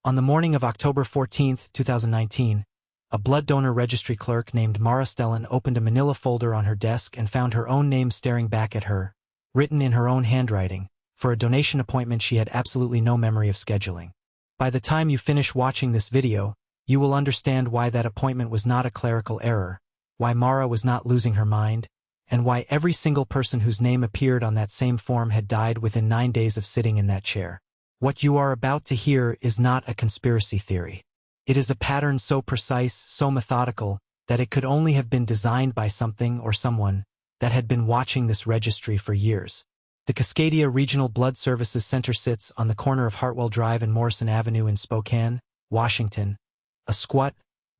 On the morning of October 14, 2019, a blood donor registry clerk named Mara Stellan opened a manila folder on her desk and found her own name staring back at her, written in her own handwriting, for a donation appointment she had absolutely no memory of scheduling. By the time you finish watching this video, you will understand why that appointment was not a clerical error, why Mara was not losing her mind, and why every single person whose name appeared on that same form had died within 9 days of sitting in that chair. What you are about to hear is not a conspiracy theory. It is a pattern so precise, so methodical, that it could only have been designed by something or someone that had been watching this registry for years. The Cascadia Regional Blood Services Center sits on the corner of Hartwell Drive and Morrison Avenue in Spokane, Washington, a squat,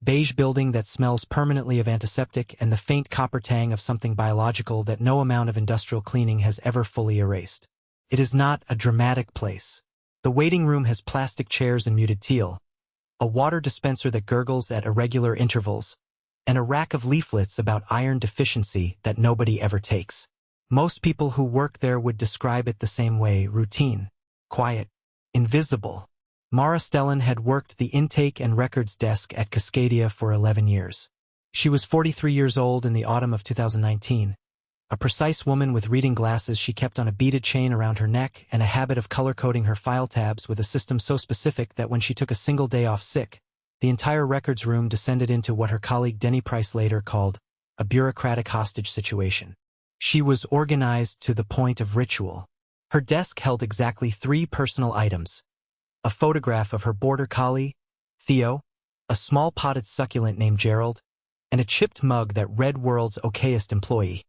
beige building that smells permanently of antiseptic and the faint copper tang of something biological that no amount of industrial cleaning has ever fully erased. It is not a dramatic place. The waiting room has plastic chairs and muted teal, a water dispenser that gurgles at irregular intervals, and a rack of leaflets about iron deficiency that nobody ever takes. Most people who work there would describe it the same way: routine, quiet, invisible. Mara Stellan had worked the intake and records desk at Cascadia for 11 years. She was 43 years old in the autumn of 2019. A precise woman with reading glasses she kept on a beaded chain around her neck and a habit of color-coding her file tabs with a system so specific that when she took a single day off sick, the entire records room descended into what her colleague Denny Price later called a bureaucratic hostage situation. She was organized to the point of ritual. Her desk held exactly 3 personal items: a photograph of her border collie, Theo, a small potted succulent named Gerald, and a chipped mug that read "World's Okayest Employee,"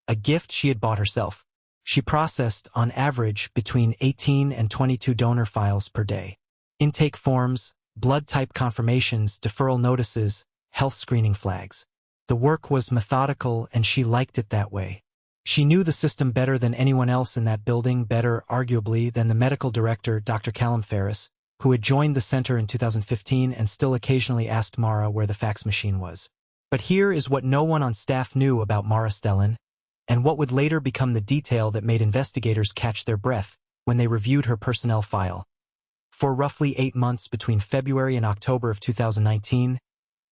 a gift she had bought herself. She processed, on average, between 18 and 22 donor files per day. Intake forms, blood type confirmations, deferral notices, health screening flags. The work was methodical, and she liked it that way. She knew the system better than anyone else in that building, better, arguably, than the medical director, Dr. Callum Ferris, who had joined the center in 2015 and still occasionally asked Mara where the fax machine was. But here is what no one on staff knew about Mara Stellan, and what would later become the detail that made investigators catch their breath when they reviewed her personnel file. For roughly 8 months between February and October of 2019,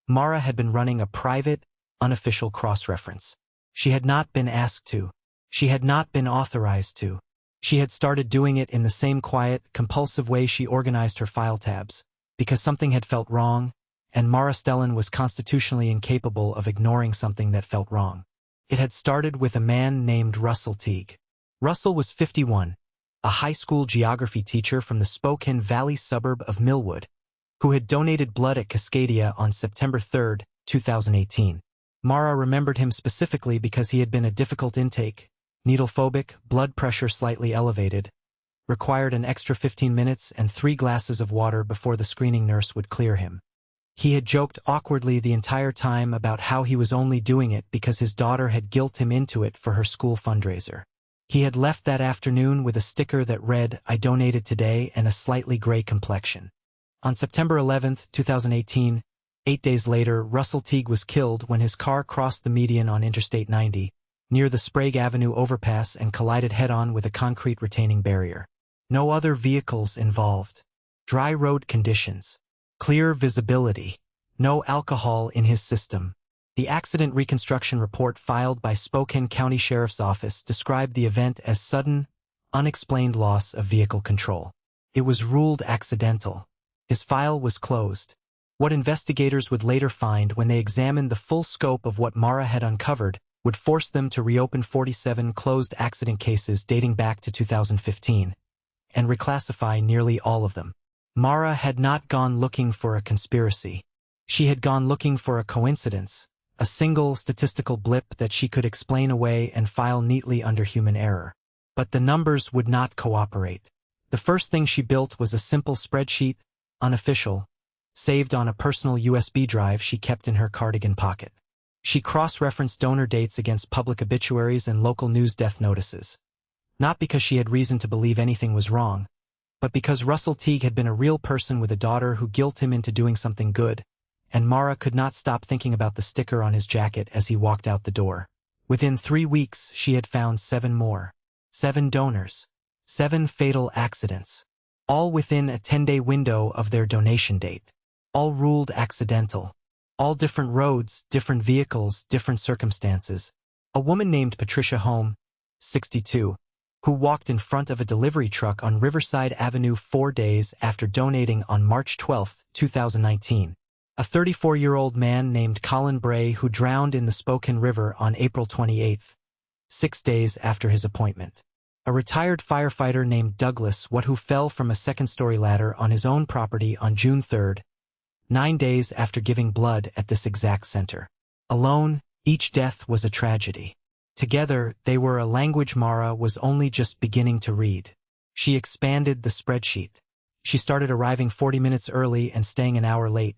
Mara had been running a private, unofficial cross-reference. She had not been asked to. She had not been authorized to. She had started doing it in the same quiet, compulsive way she organized her file tabs, because something had felt wrong, and Mara Stellan was constitutionally incapable of ignoring something that felt wrong. It had started with a man named Russell Teague. Russell was 51, a high school geography teacher from the Spokane Valley suburb of Millwood, who had donated blood at Cascadia on September 3, 2018. Mara remembered him specifically because he had been a difficult intake, needle-phobic, blood pressure slightly elevated, required an extra 15 minutes and 3 glasses of water before the screening nurse would clear him. He had joked awkwardly the entire time about how he was only doing it because his daughter had guilted him into it for her school fundraiser. He had left that afternoon with a sticker that read, "I donated today," and a slightly gray complexion. On September 11, 2018, 8 days later, Russell Teague was killed when his car crossed the median on Interstate 90, near the Sprague Avenue overpass, and collided head-on with a concrete retaining barrier. No other vehicles involved. Dry road conditions. Clear visibility. No alcohol in his system. The accident reconstruction report filed by Spokane County Sheriff's Office described the event as sudden, unexplained loss of vehicle control. It was ruled accidental. His file was closed. What investigators would later find when they examined the full scope of what Mara had uncovered would force them to reopen 47 closed accident cases dating back to 2015, and reclassify nearly all of them. Mara had not gone looking for a conspiracy. She had gone looking for a coincidence, a single statistical blip that she could explain away and file neatly under human error. But the numbers would not cooperate. The first thing she built was a simple spreadsheet, unofficial, saved on a personal USB drive she kept in her cardigan pocket. She cross-referenced donor dates against public obituaries and local news death notices. Not because she had reason to believe anything was wrong, but because Russell Teague had been a real person with a daughter who guilted him into doing something good, and Mara could not stop thinking about the sticker on his jacket as he walked out the door. Within 3 weeks, she had found 7 more. 7 donors. 7 fatal accidents. all within a 10-day window of their donation date. All ruled accidental. All different roads, different vehicles, different circumstances. A woman named Patricia Home, 62, who walked in front of a delivery truck on Riverside Avenue 4 days after donating on March 12, 2019. A 34-year-old man named Colin Bray who drowned in the Spokane River on April 28, 6 days after his appointment. A retired firefighter named Douglas who fell from a second-story ladder on his own property on June 3, 9 days after giving blood at this exact center. Alone, each death was a tragedy. Together, they were a language Mara was only just beginning to read. She expanded the spreadsheet. She started arriving 40 minutes early and staying an hour late,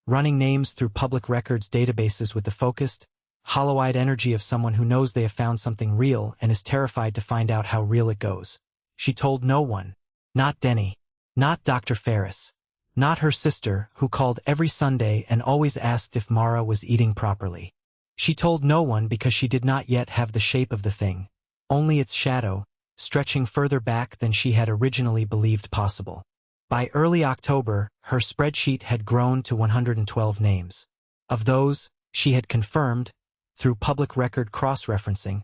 running names through public records databases with the focused, hollow-eyed energy of someone who knows they have found something real and is terrified to find out how real it goes. She told no one. Not Denny. Not Dr. Ferris. Not her sister, who called every Sunday and always asked if Mara was eating properly. She told no one because she did not yet have the shape of the thing, only its shadow, stretching further back than she had originally believed possible. By early October, her spreadsheet had grown to 112 names. Of those, she had confirmed, through public record cross-referencing,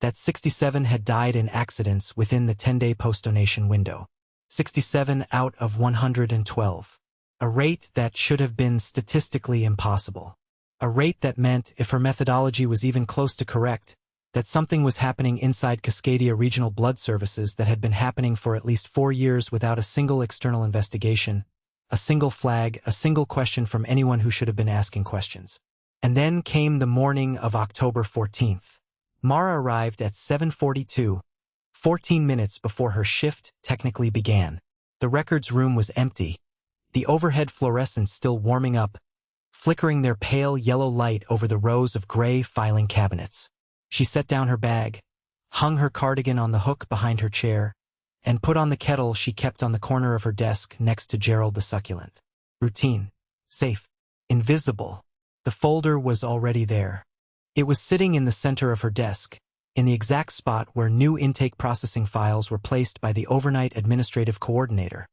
that 67 had died in accidents within the 10-day post-donation window. 67 out of 112. A rate that should have been statistically impossible. A rate that meant, if her methodology was even close to correct, that something was happening inside Cascadia Regional Blood Services that had been happening for at least 4 years without a single external investigation, a single flag, a single question from anyone who should have been asking questions. And then came the morning of October 14th. Mara arrived at 7:42, 14 minutes before her shift technically began. The records room was empty, the overhead fluorescents still warming up, flickering their pale yellow light over the rows of gray filing cabinets. She set down her bag, hung her cardigan on the hook behind her chair, and put on the kettle she kept on the corner of her desk next to Gerald the succulent. Routine. Safe. Invisible. The folder was already there. It was sitting in the center of her desk, in the exact spot where new intake processing files were placed by the overnight administrative coordinator,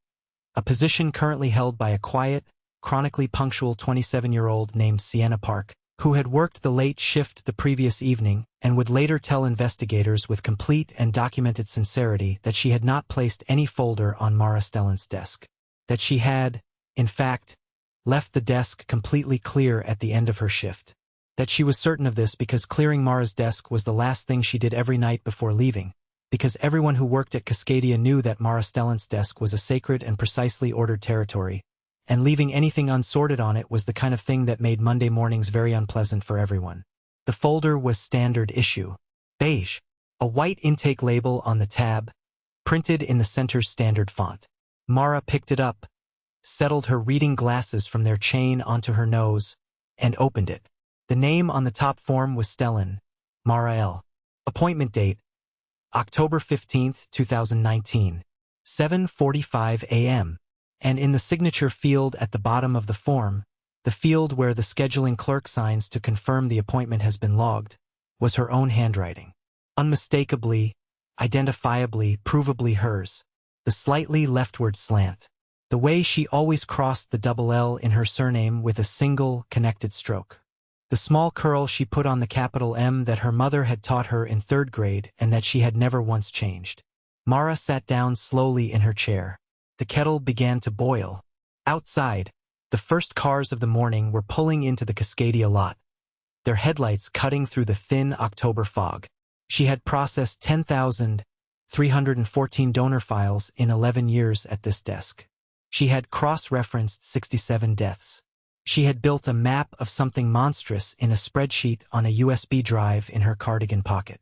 a position currently held by a quiet, chronically punctual 27-year-old named Sienna Park, who had worked the late shift the previous evening and would later tell investigators with complete and documented sincerity that she had not placed any folder on Mara Stellan's desk. That she had, in fact, left the desk completely clear at the end of her shift. That she was certain of this because clearing Mara's desk was the last thing she did every night before leaving, because everyone who worked at Cascadia knew that Mara Stellan's desk was a sacred and precisely ordered territory, and leaving anything unsorted on it was the kind of thing that made Monday mornings very unpleasant for everyone. The folder was standard issue. Beige. A white intake label on the tab, printed in the center's standard font. Mara picked it up, settled her reading glasses from their chain onto her nose, and opened it. The name on the top form was Stellan, Mara L. Appointment date, October 15, 2019, 7:45 a.m. And in the signature field at the bottom of the form, the field where the scheduling clerk signs to confirm the appointment has been logged, was her own handwriting. Unmistakably, identifiably, provably hers. The slightly leftward slant. The way she always crossed the double L in her surname with a single, connected stroke. The small curl she put on the capital M that her mother had taught her in 3rd grade and that she had never once changed. Mara sat down slowly in her chair. The kettle began to boil. Outside, the first cars of the morning were pulling into the Cascadia lot, their headlights cutting through the thin October fog. She had processed 10,314 donor files in 11 years at this desk. She had cross-referenced 67 deaths. She had built a map of something monstrous in a spreadsheet on a USB drive in her cardigan pocket.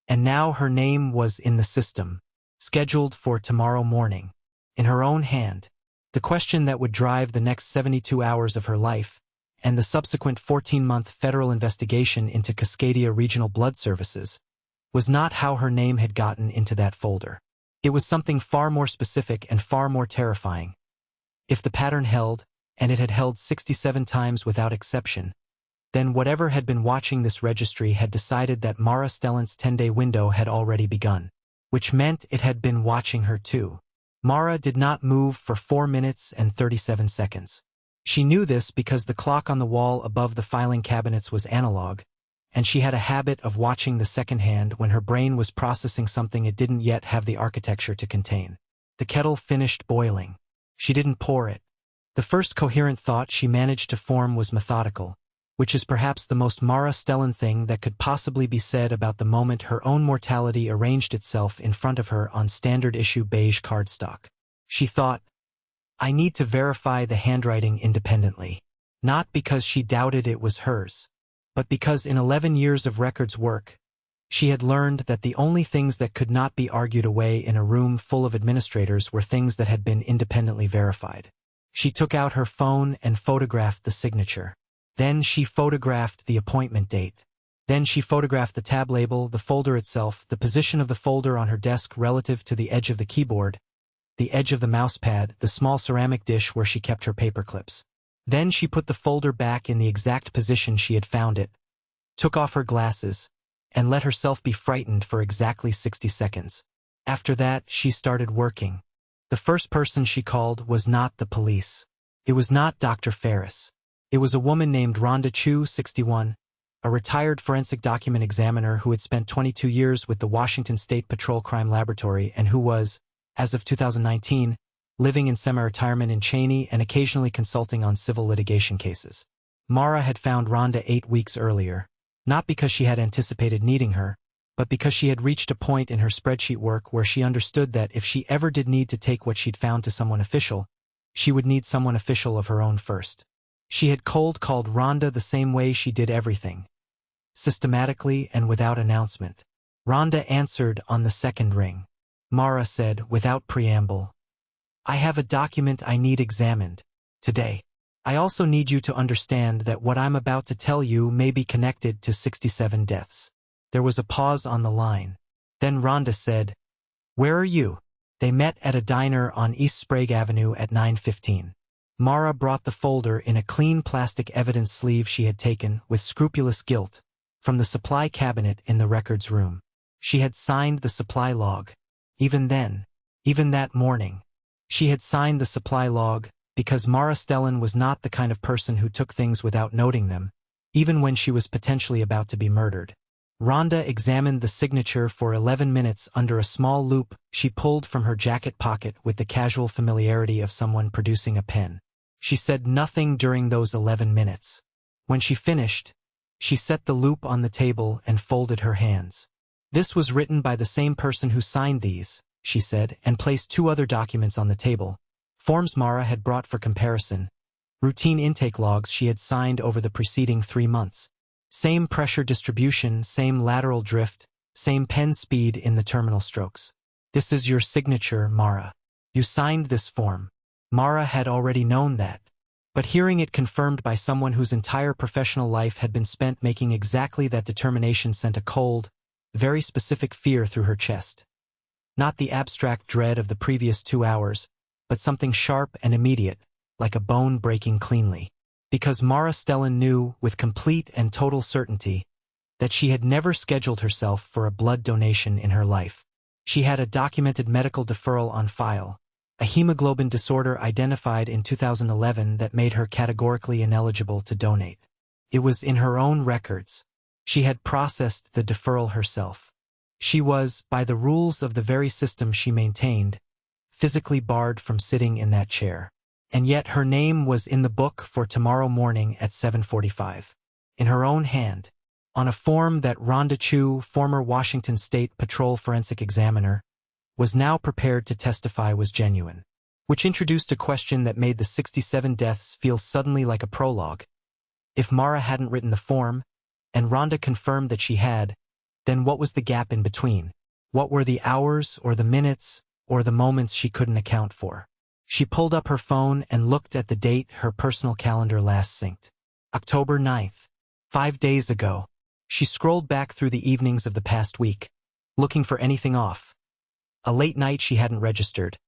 And now her name was in the system, scheduled for tomorrow morning. In her own hand, the question that would drive the next 72 hours of her life, and the subsequent 14-month federal investigation into Cascadia Regional Blood Services, was not how her name had gotten into that folder. It was something far more specific and far more terrifying. If the pattern held, and it had held 67 times without exception, then whatever had been watching this registry had decided that Mara Stellan's 10-day window had already begun, which meant it had been watching her too. Mara did not move for 4 minutes and 37 seconds. She knew this because the clock on the wall above the filing cabinets was analog, and she had a habit of watching the second hand when her brain was processing something it didn't yet have the architecture to contain. The kettle finished boiling. She didn't pour it. The first coherent thought she managed to form was methodical, which is perhaps the most Mara Stellan thing that could possibly be said about the moment her own mortality arranged itself in front of her on standard-issue beige cardstock. She thought, I need to verify the handwriting independently. Not because she doubted it was hers, but because in 11 years of records work, she had learned that the only things that could not be argued away in a room full of administrators were things that had been independently verified. She took out her phone and photographed the signature. Then she photographed the appointment date. Then she photographed the tab label, the folder itself, the position of the folder on her desk relative to the edge of the keyboard, the edge of the mousepad, the small ceramic dish where she kept her paper clips. Then she put the folder back in the exact position she had found it, took off her glasses, and let herself be frightened for exactly 60 seconds. After that, she started working. The first person she called was not the police. It was not Dr. Ferris. It was a woman named Rhonda Chu, 61, a retired forensic document examiner who had spent 22 years with the Washington State Patrol Crime Laboratory and who was, as of 2019, living in semi-retirement in Cheney and occasionally consulting on civil litigation cases. Mara had found Rhonda 8 weeks earlier, not because she had anticipated needing her, but because she had reached a point in her spreadsheet work where she understood that if she ever did need to take what she'd found to someone official, she would need someone official of her own first. She had cold called Rhonda the same way she did everything, systematically and without announcement. Rhonda answered on the second ring. Mara said, without preamble, I have a document I need examined today. I also need you to understand that what I'm about to tell you may be connected to 67 deaths. There was a pause on the line. Then Rhonda said, Where are you? They met at a diner on East Sprague Avenue at 9:15. Mara brought the folder in a clean plastic evidence sleeve she had taken, with scrupulous guilt, from the supply cabinet in the records room. She had signed the supply log. Even then, even that morning, she had signed the supply log because Mara Stellan was not the kind of person who took things without noting them, even when she was potentially about to be murdered. Rhonda examined the signature for 11 minutes under a small loop she pulled from her jacket pocket with the casual familiarity of someone producing a pen. She said nothing during those 11 minutes. When she finished, she set the loop on the table and folded her hands. This was written by the same person who signed these, she said, and placed 2 other documents on the table. Forms Mara had brought for comparison. Routine intake logs she had signed over the preceding 3 months. Same pressure distribution, same lateral drift, same pen speed in the terminal strokes. This is your signature, Mara. You signed this form. Mara had already known that, but hearing it confirmed by someone whose entire professional life had been spent making exactly that determination sent a cold, very specific fear through her chest. Not the abstract dread of the previous 2 hours, but something sharp and immediate, like a bone breaking cleanly. Because Mara Stellan knew, with complete and total certainty, that she had never scheduled herself for a blood donation in her life. She had a documented medical deferral on file, a hemoglobin disorder identified in 2011 that made her categorically ineligible to donate. It was in her own records. She had processed the deferral herself. She was, by the rules of the very system she maintained, physically barred from sitting in that chair. And yet her name was in the book for tomorrow morning at 7:45. In her own hand, on a form that Rhonda Chu, former Washington State Patrol forensic examiner, was now prepared to testify was genuine, which introduced a question that made the 67 deaths feel suddenly like a prologue. If Mara hadn't written the form, and Rhonda confirmed that she had, then what was the gap in between? What were the hours or the minutes or the moments she couldn't account for? She pulled up her phone and looked at the date her personal calendar last synced. October 9th. 5 days ago. She scrolled back through the evenings of the past week, looking for anything off. A late night she hadn't registered.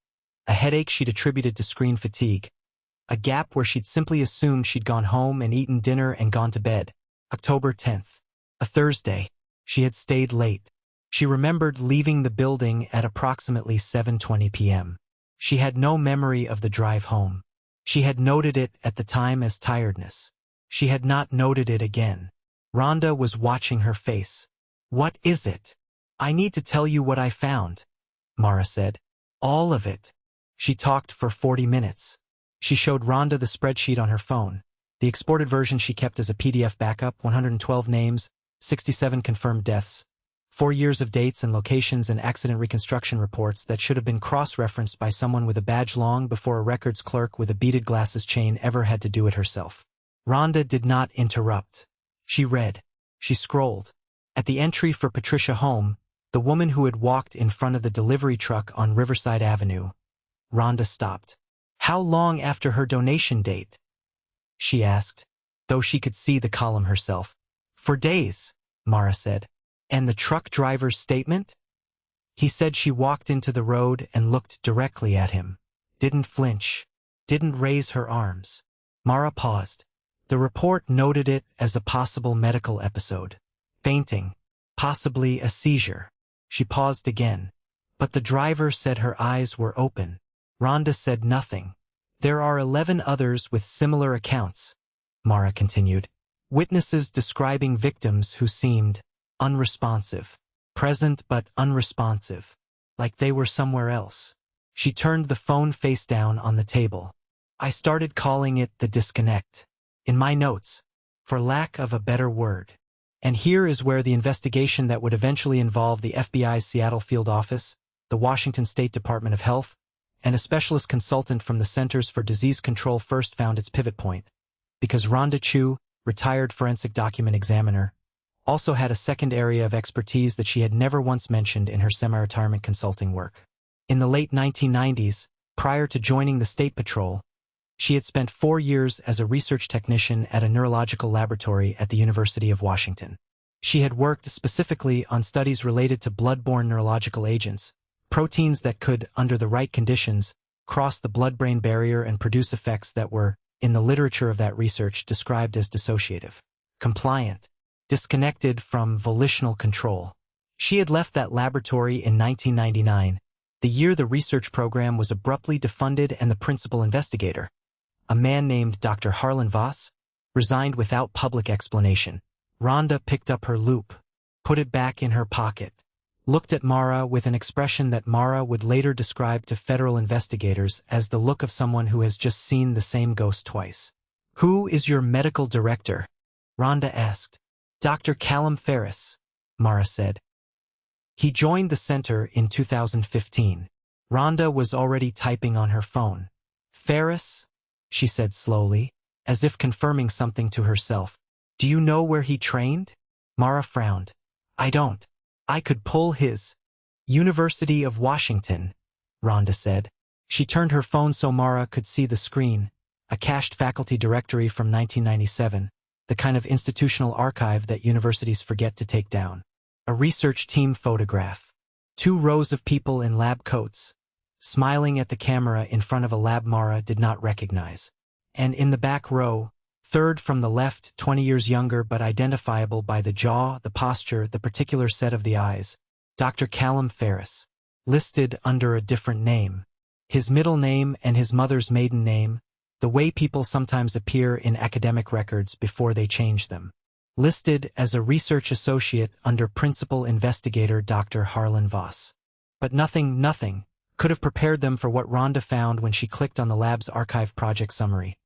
A headache she'd attributed to screen fatigue. A gap where she'd simply assumed she'd gone home and eaten dinner and gone to bed. October 10th. A Thursday. She had stayed late. She remembered leaving the building at approximately 7:20 p.m. She had no memory of the drive home. She had noted it at the time as tiredness. She had not noted it again. Rhonda was watching her face. "What is it?" "I need to tell you what I found," Mara said. "All of it." She talked for 40 minutes. She showed Rhonda the spreadsheet on her phone. The exported version she kept as a PDF backup, 112 names, 67 confirmed deaths, 4 years of dates and locations and accident reconstruction reports that should have been cross-referenced by someone with a badge long before a records clerk with a beaded glasses chain ever had to do it herself. Rhonda did not interrupt. She read. She scrolled. At the entry for Patricia Home, the woman who had walked in front of the delivery truck on Riverside Avenue, Rhonda stopped. "How long after her donation date?" she asked, though she could see the column herself. "For days," Mara said. "And the truck driver's statement?" He said she walked into the road and looked directly at him. Didn't flinch. Didn't raise her arms. Mara paused. The report noted it as a possible medical episode. Fainting. Possibly a seizure. She paused again. But the driver said her eyes were open. Rhonda said nothing. "There are 11 others with similar accounts," Mara continued. "Witnesses describing victims who seemed unresponsive. Present but unresponsive. Like they were somewhere else." She turned the phone face down on the table. "I started calling it the disconnect. In my notes. For lack of a better word. And here is where the investigation that would eventually involve the FBI's Seattle field office, the Washington State Department of Health, and a specialist consultant from the Centers for Disease Control first found its pivot point. Because Rhonda Chu, retired forensic document examiner, also had a second area of expertise that she had never once mentioned in her semi-retirement consulting work. In the late 1990s, prior to joining the State Patrol, she had spent 4 years as a research technician at a neurological laboratory at the University of Washington. She had worked specifically on studies related to blood-borne neurological agents, proteins that could, under the right conditions, cross the blood-brain barrier and produce effects that were, in the literature of that research, described as dissociative, compliant, disconnected from volitional control. She had left that laboratory in 1999, the year the research program was abruptly defunded and the principal investigator, a man named Dr. Harlan Voss, resigned without public explanation. Rhonda picked up her loop, put it back in her pocket, looked at Mara with an expression that Mara would later describe to federal investigators as the look of someone who has just seen the same ghost twice. "Who is your medical director?" Rhonda asked. "Dr. Callum Ferris," Mara said. "He joined the center in 2015. Rhonda was already typing on her phone. "Ferris?" she said slowly, as if confirming something to herself. "Do you know where he trained?" Mara frowned. "I don't. I could pull his University of Washington," Rhonda said. She turned her phone so Mara could see the screen, a cached faculty directory from 1997, the kind of institutional archive that universities forget to take down. A research team photograph. 2 rows of people in lab coats, smiling at the camera in front of a lab Mara did not recognize. And in the back row, third from the left, 20 years younger but identifiable by the jaw, the posture, the particular set of the eyes, Dr. Callum Ferris, listed under a different name. His middle name and his mother's maiden name, the way people sometimes appear in academic records before they change them. Listed as a research associate under principal investigator Dr. Harlan Voss. But nothing could have prepared them for what Rhonda found when she clicked on the lab's archive project summary,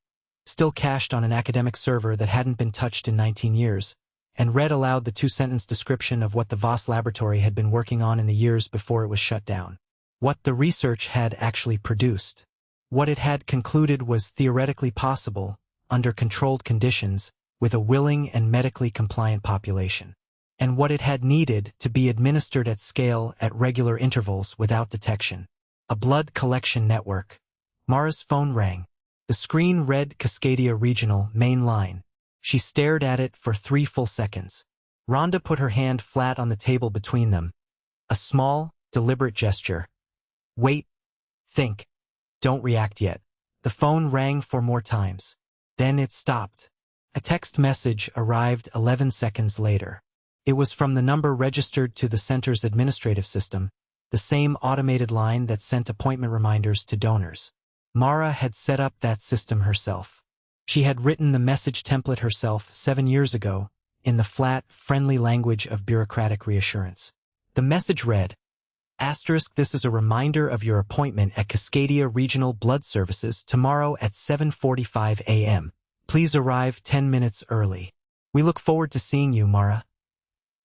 still cached on an academic server that hadn't been touched in 19 years, and read aloud the 2-sentence description of what the Voss laboratory had been working on in the years before it was shut down. What the research had actually produced. What it had concluded was theoretically possible, under controlled conditions, with a willing and medically compliant population. And what it had needed to be administered at scale at regular intervals without detection. A blood collection network. Mara's phone rang. The screen read Cascadia Regional Main Line. She stared at it for 3 full seconds. Rhonda put her hand flat on the table between them. A small, deliberate gesture. "Wait. Think. Don't react yet." The phone rang 4 more times. Then it stopped. A text message arrived 11 seconds later. It was from the number registered to the center's administrative system, the same automated line that sent appointment reminders to donors. Mara had set up that system herself. She had written the message template herself 7 years ago, in the flat, friendly language of bureaucratic reassurance. The message read, *, this is a reminder of your appointment at Cascadia Regional Blood Services tomorrow at 7:45 a.m. Please arrive 10 minutes early. We look forward to seeing you, Mara.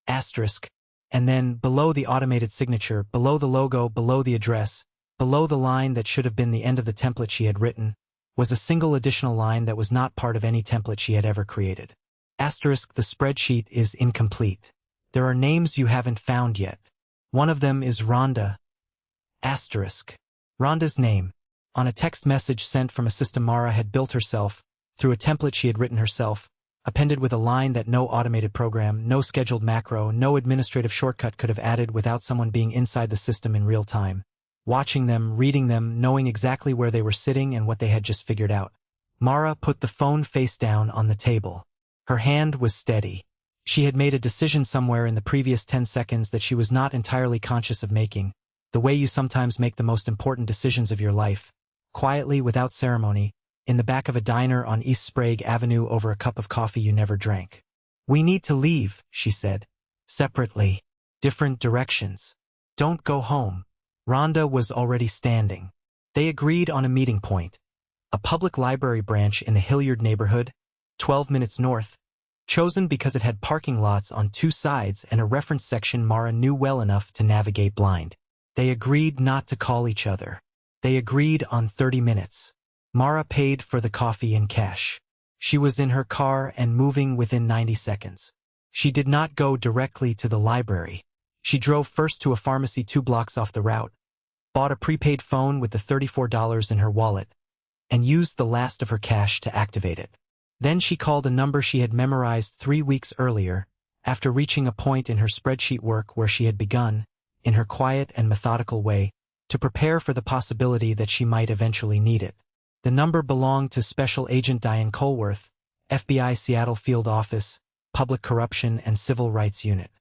*, and then, below the automated signature, below the logo, below the address, below the line that should have been the end of the template she had written, was a single additional line that was not part of any template she had ever created. *, the spreadsheet is incomplete. There are names you haven't found yet. One of them is Rhonda. *, Rhonda's name, on a text message sent from a system Mara had built herself, through a template she had written herself, appended with a line that no automated program, no scheduled macro, no administrative shortcut could have added without someone being inside the system in real time, watching them, reading them, knowing exactly where they were sitting and what they had just figured out. Mara put the phone face down on the table. Her hand was steady. She had made a decision somewhere in the previous 10 seconds that she was not entirely conscious of making, the way you sometimes make the most important decisions of your life, quietly, without ceremony, in the back of a diner on East Sprague Avenue over a cup of coffee you never drank. We need to leave, she said. Separately. Different directions. Don't go home. Rhonda was already standing. They agreed on a meeting point. A public library branch in the Hilliard neighborhood, 12 minutes north, chosen because it had parking lots on 2 sides and a reference section Mara knew well enough to navigate blind. They agreed not to call each other. They agreed on 30 minutes. Mara paid for the coffee in cash. She was in her car and moving within 90 seconds. She did not go directly to the library. She drove first to a pharmacy 2 blocks off the route, bought a prepaid phone with the $34 in her wallet, and used the last of her cash to activate it. Then she called a number she had memorized 3 weeks earlier, after reaching a point in her spreadsheet work where she had begun, in her quiet and methodical way, to prepare for the possibility that she might eventually need it. The number belonged to Special Agent Diane Colworth, FBI Seattle Field Office, Public Corruption and Civil Rights Unit.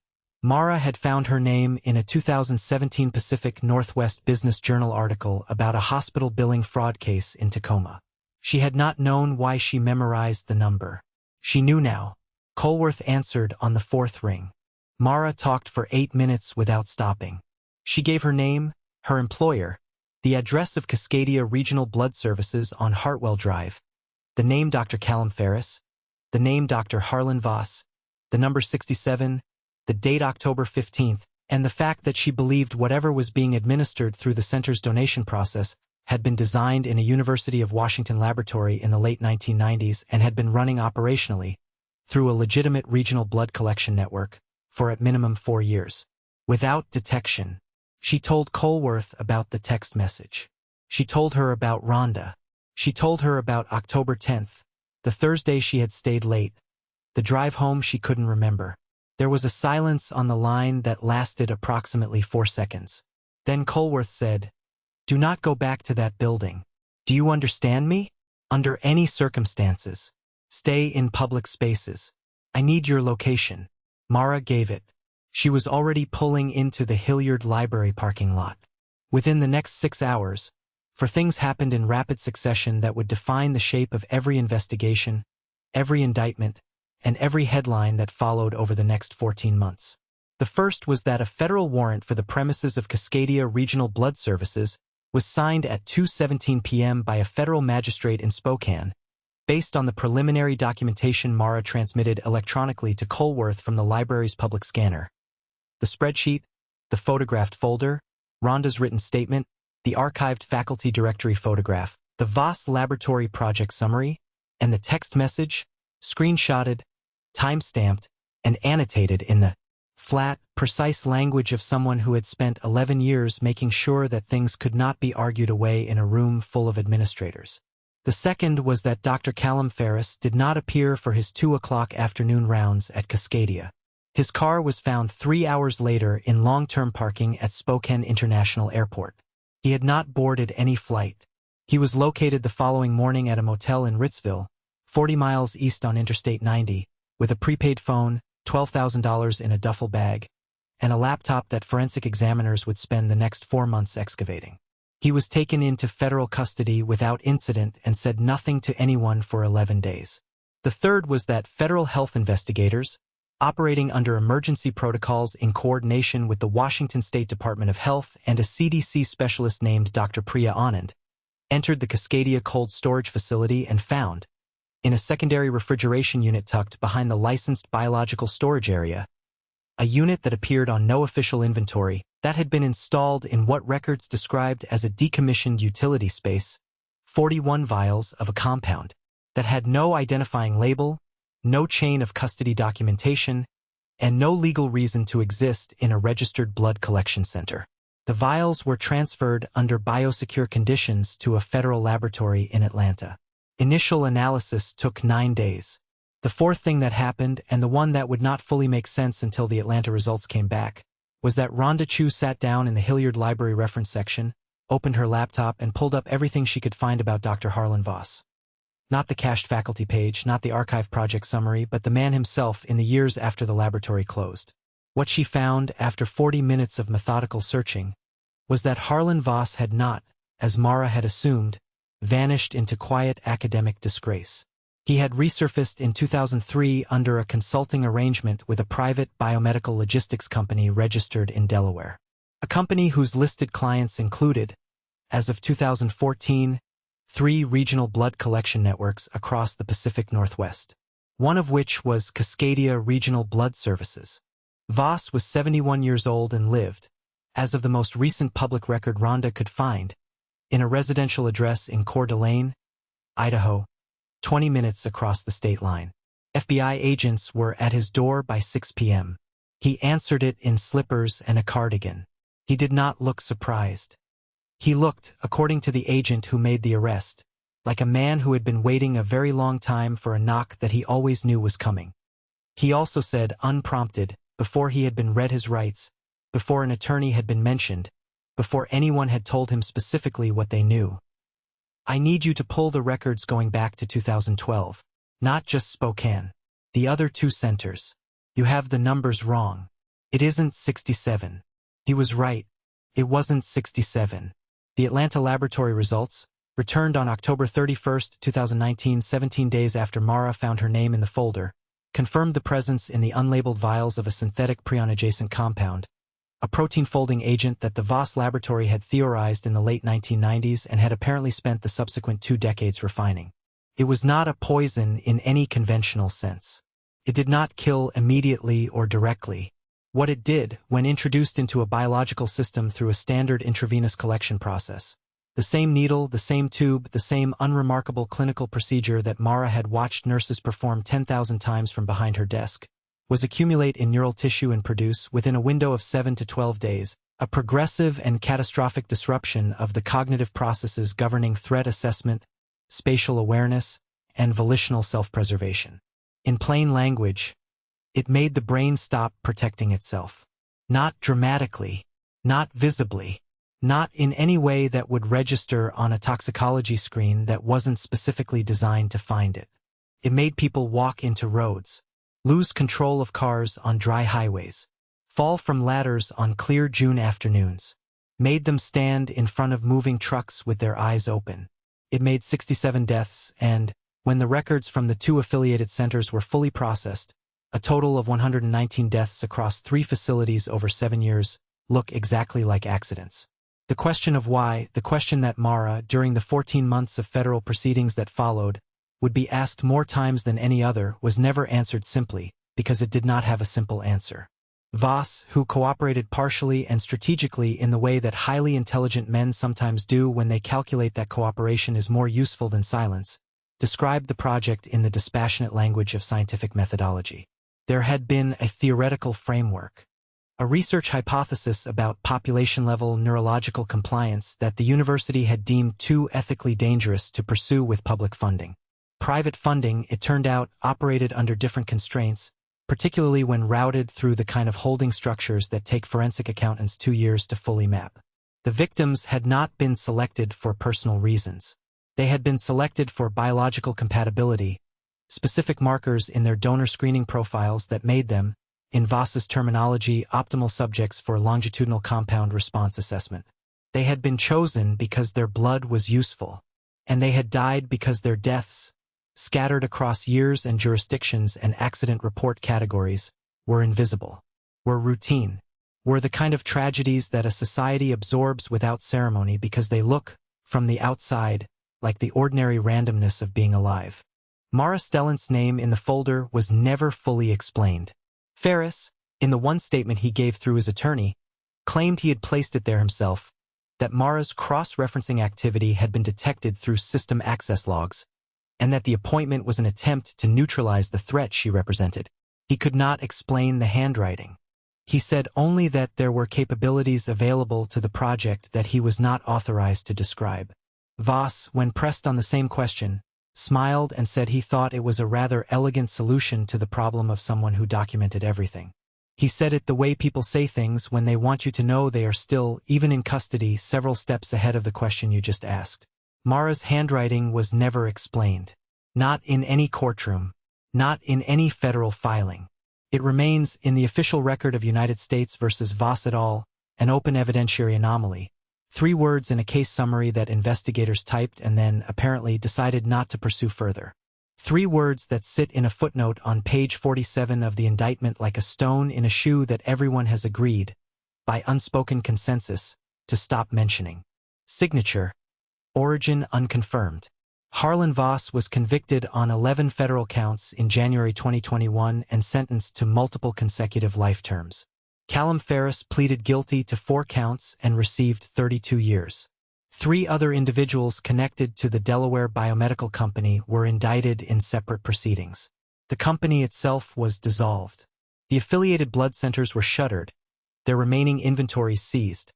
Mara had found her name in a 2017 Pacific Northwest Business Journal article about a hospital billing fraud case in Tacoma. She had not known why she memorized the number. She knew now. Colworth answered on the 4th ring. Mara talked for 8 minutes without stopping. She gave her name, her employer, the address of Cascadia Regional Blood Services on Hartwell Drive, the name Dr. Callum Ferris, the name Dr. Harlan Voss, the number 67, the date October 15th, and the fact that she believed whatever was being administered through the center's donation process had been designed in a University of Washington laboratory in the late 1990s and had been running operationally, through a legitimate regional blood collection network, for at minimum 4 years. Without detection. She told Colworth about the text message. She told her about Rhonda. She told her about October 10th, the Thursday she had stayed late, the drive home she couldn't remember. There was a silence on the line that lasted approximately 4 seconds. Then Colworth said, "Do not go back to that building. Do you understand me? Under any circumstances. Stay in public spaces. I need your location." Mara gave it. She was already pulling into the Hilliard Library parking lot. Within the next 6 hours, for things happened in rapid succession that would define the shape of every investigation, every indictment, and every headline that followed over the next 14 months. The first was that a federal warrant for the premises of Cascadia Regional Blood Services was signed at 2:17 p.m. by a federal magistrate in Spokane, based on the preliminary documentation Mara transmitted electronically to Colworth from the library's public scanner. The spreadsheet, the photographed folder, Rhonda's written statement, the archived faculty directory photograph, the Voss Laboratory project summary, and the text message, screenshotted, time-stamped, and annotated in the flat, precise language of someone who had spent 11 years making sure that things could not be argued away in a room full of administrators. The second was that Dr. Callum Ferris did not appear for his 2 o'clock afternoon rounds at Cascadia. His car was found 3 hours later in long-term parking at Spokane International Airport. He had not boarded any flight. He was located the following morning at a motel in Ritzville, 40 miles east on Interstate 90, with a prepaid phone, $12,000 in a duffel bag, and a laptop that forensic examiners would spend the next 4 months excavating. He was taken into federal custody without incident and said nothing to anyone for 11 days. The third was that federal health investigators, operating under emergency protocols in coordination with the Washington State Department of Health and a CDC specialist named Dr. Priya Anand, entered the Cascadia cold storage facility and found, in a secondary refrigeration unit tucked behind the licensed biological storage area, a unit that appeared on no official inventory that had been installed in what records described as a decommissioned utility space, 41 vials of a compound that had no identifying label, no chain of custody documentation, and no legal reason to exist in a registered blood collection center. The vials were transferred under biosecure conditions to a federal laboratory in Atlanta. Initial analysis took 9 days. The fourth thing that happened, and the one that would not fully make sense until the Atlanta results came back, was that Rhonda Chu sat down in the Hilliard Library reference section, opened her laptop, and pulled up everything she could find about Dr. Harlan Voss. Not the cached faculty page, not the archive project summary, but the man himself in the years after the laboratory closed. What she found, after 40 minutes of methodical searching, was that Harlan Voss had not, as Mara had assumed, vanished into quiet academic disgrace. He had resurfaced in 2003 under a consulting arrangement with a private biomedical logistics company registered in Delaware. A company whose listed clients included, as of 2014, 3 regional blood collection networks across the Pacific Northwest, one of which was Cascadia Regional Blood Services. Voss was 71 years old and lived, as of the most recent public record Rhonda could find, in a residential address in Coeur d'Alene, Idaho, 20 minutes across the state line. FBI agents were at his door by 6 p.m. He answered it in slippers and a cardigan. He did not look surprised. He looked, according to the agent who made the arrest, like a man who had been waiting a very long time for a knock that he always knew was coming. He also said, unprompted, before he had been read his rights, before an attorney had been mentioned, before anyone had told him specifically what they knew, I need you to pull the records going back to 2012, not just Spokane. The other 2 centers. You have the numbers wrong. It isn't 67. He was right. It wasn't 67. The Atlanta laboratory results, returned on October 31, 2019, 17 days after Mara found her name in the folder, confirmed the presence in the unlabeled vials of a synthetic prion-adjacent compound, a protein-folding agent that the Voss laboratory had theorized in the late 1990s and had apparently spent the subsequent 2 decades refining. It was not a poison in any conventional sense. It did not kill immediately or directly. What it did, when introduced into a biological system through a standard intravenous collection process, the same needle, the same tube, the same unremarkable clinical procedure that Mara had watched nurses perform 10,000 times from behind her desk, was accumulate in neural tissue and produce, within a window of 7 to 12 days, a progressive and catastrophic disruption of the cognitive processes governing threat assessment, spatial awareness, and volitional self-preservation. In plain language, it made the brain stop protecting itself. Not dramatically, not visibly, not in any way that would register on a toxicology screen that wasn't specifically designed to find it. It made people walk into roads, lose control of cars on dry highways, fall from ladders on clear June afternoons, made them stand in front of moving trucks with their eyes open. It made 67 deaths and, when the records from the 2 affiliated centers were fully processed, a total of 119 deaths across 3 facilities over 7 years, look exactly like accidents. The question of why, the question that Mara, during the 14 months of federal proceedings that followed, would be asked more times than any other, was never answered simply, because it did not have a simple answer. Voss, who cooperated partially and strategically in the way that highly intelligent men sometimes do when they calculate that cooperation is more useful than silence, described the project in the dispassionate language of scientific methodology. There had been a theoretical framework, a research hypothesis about population-level neurological compliance that the university had deemed too ethically dangerous to pursue with public funding. Private funding, it turned out, operated under different constraints, particularly when routed through the kind of holding structures that take forensic accountants 2 years to fully map. The victims had not been selected for personal reasons. They had been selected for biological compatibility, specific markers in their donor screening profiles that made them, in Voss's terminology, optimal subjects for longitudinal compound response assessment. They had been chosen because their blood was useful, and they had died because their deaths, scattered across years and jurisdictions and accident report categories, were invisible, were routine, were the kind of tragedies that a society absorbs without ceremony because they look, from the outside, like the ordinary randomness of being alive. Mara Stellan's name in the folder was never fully explained. Ferris, in the one statement he gave through his attorney, claimed he had placed it there himself, that Mara's cross-referencing activity had been detected through system access logs, and that the appointment was an attempt to neutralize the threat she represented. He could not explain the handwriting. He said only that there were capabilities available to the project that he was not authorized to describe. Voss, when pressed on the same question, smiled and said he thought it was a rather elegant solution to the problem of someone who documented everything. He said it the way people say things when they want you to know they are still, even in custody, several steps ahead of the question you just asked. Mara's handwriting was never explained. Not in any courtroom. Not in any federal filing. It remains, in the official record of United States versus Voss et al., an open evidentiary anomaly. 3 words in a case summary that investigators typed and then, apparently, decided not to pursue further. 3 words that sit in a footnote on page 47 of the indictment like a stone in a shoe that everyone has agreed, by unspoken consensus, to stop mentioning. Signature: origin unconfirmed. Harlan Voss was convicted on 11 federal counts in January 2021 and sentenced to multiple consecutive life terms. Callum Ferris pleaded guilty to 4 counts and received 32 years. 3 other individuals connected to the Delaware Biomedical Company were indicted in separate proceedings. The company itself was dissolved. The affiliated blood centers were shuttered, their remaining inventories seized,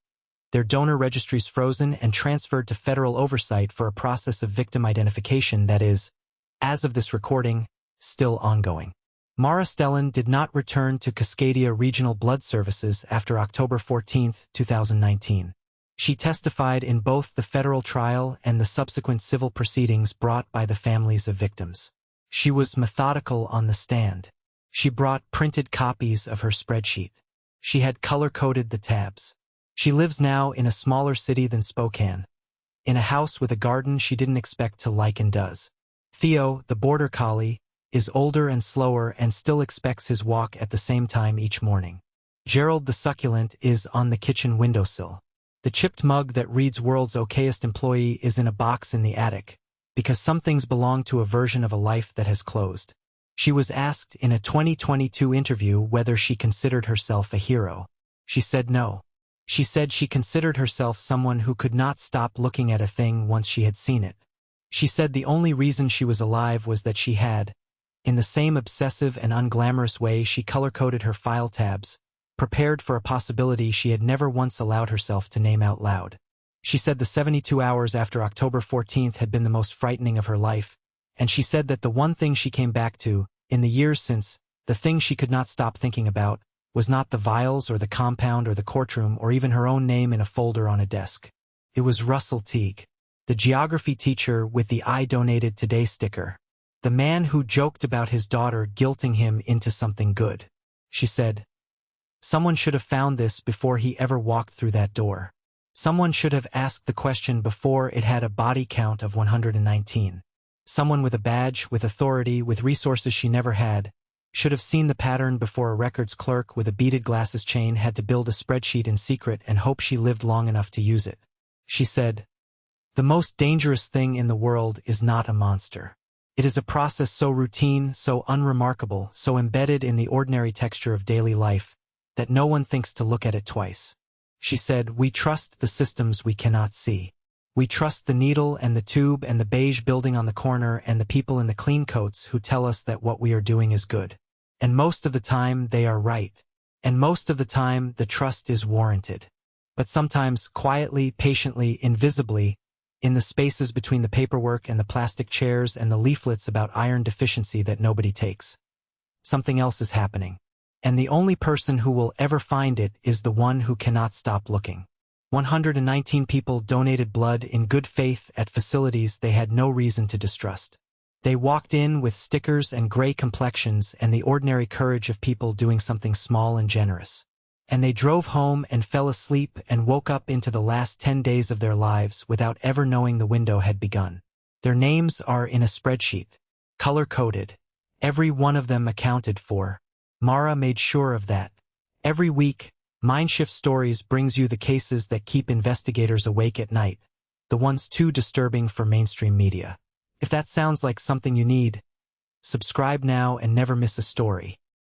their donor registries frozen and transferred to federal oversight for a process of victim identification that is, as of this recording, still ongoing. Mara Stellan did not return to Cascadia Regional Blood Services after October 14, 2019. She testified in both the federal trial and the subsequent civil proceedings brought by the families of victims. She was methodical on the stand. She brought printed copies of her spreadsheet. She had color-coded the tabs. She lives now in a smaller city than Spokane, in a house with a garden she didn't expect to like and does. Theo, the border collie, is older and slower and still expects his walk at the same time each morning. Gerald the succulent is on the kitchen windowsill. The chipped mug that reads World's Okayest Employee is in a box in the attic, because some things belong to a version of a life that has closed. She was asked in a 2022 interview whether she considered herself a hero. She said no. She said she considered herself someone who could not stop looking at a thing once she had seen it. She said the only reason she was alive was that she had, in the same obsessive and unglamorous way she color-coded her file tabs, prepared for a possibility she had never once allowed herself to name out loud. She said the 72 hours after October 14th had been the most frightening of her life, and she said that the one thing she came back to, in the years since, the thing she could not stop thinking about, was not the vials or the compound or the courtroom or even her own name in a folder on a desk. It was Russell Teague, the geography teacher with the I donated today sticker, the man who joked about his daughter guilting him into something good. She said, someone should have found this before he ever walked through that door. Someone should have asked the question before it had a body count of 119. Someone with a badge, with authority, with resources she never had, should have seen the pattern before a records clerk with a beaded glasses chain had to build a spreadsheet in secret and hope she lived long enough to use it. She said, the most dangerous thing in the world is not a monster. It is a process so routine, so unremarkable, so embedded in the ordinary texture of daily life, that no one thinks to look at it twice. She said, we trust the systems we cannot see. We trust the needle and the tube and the beige building on the corner and the people in the clean coats who tell us that what we are doing is good. And most of the time they are right. And most of the time the trust is warranted. But sometimes quietly, patiently, invisibly, in the spaces between the paperwork and the plastic chairs and the leaflets about iron deficiency that nobody takes, something else is happening. And the only person who will ever find it is the one who cannot stop looking. 119 people donated blood in good faith at facilities they had no reason to distrust. They walked in with stickers and gray complexions and the ordinary courage of people doing something small and generous. And they drove home and fell asleep and woke up into the last 10 days of their lives without ever knowing the window had begun. Their names are in a spreadsheet, color-coded, every one of them accounted for. Mara made sure of that. Every week, Mindshift Stories brings you the cases that keep investigators awake at night, the ones too disturbing for mainstream media. If that sounds like something you need, subscribe now and never miss a story.